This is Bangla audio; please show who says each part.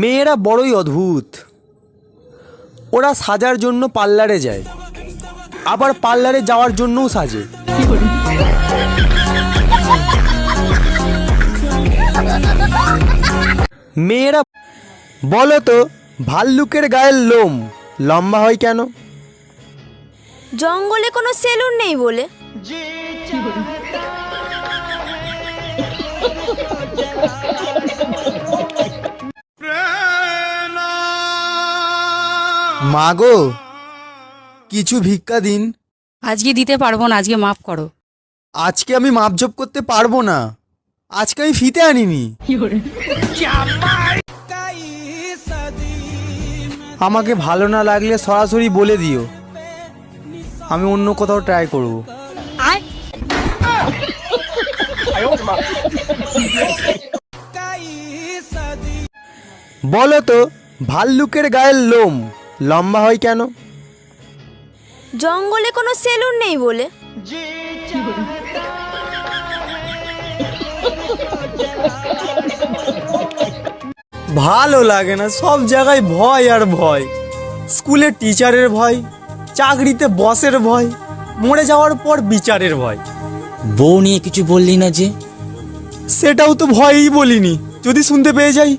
Speaker 1: মেয়েরা বড়ই অদ্ভুত। ওরা সাজার জন্য পার্লারে যায়, আবার পার্লারে যাওয়ার জন্যও সাজে। মেয়েরা বলো তো, ভাল্লুকের গায়ের লোম লম্বা হয় কেন?
Speaker 2: জঙ্গলে কোনো সেলুন নেই বলে।
Speaker 1: মা গো, কিছু ভিক্ষা দিন।
Speaker 3: আজকে দিতে পারবো না, আজকে মাফ করো।
Speaker 1: আজকে আমি মাপজোপ করতে পারবো না, আজকে আমি ফিতে আনিনি। আমাকে ভালো না লাগলে সরাসরি বলে দিও, আমি অন্য কোথাও ট্রাই করব। বলো তো, ভাল্লুকের গায়ের লোম লম্বা হয় কেন?
Speaker 2: জঙ্গলে কোনো সেলুন নেই বলে।
Speaker 1: ভালো লাগে না, সব জায়গায় ভয় আর ভয়। স্কুলে টিচারের ভয়, চাকরিতে বসের ভয়, মরে যাওয়ার পর বিচারের ভয়।
Speaker 4: বউ নিয়ে কিছু বললি না যে?
Speaker 1: সেটাও তো ভয়ই বলিনি, যদি শুনতে পেয়ে যাই।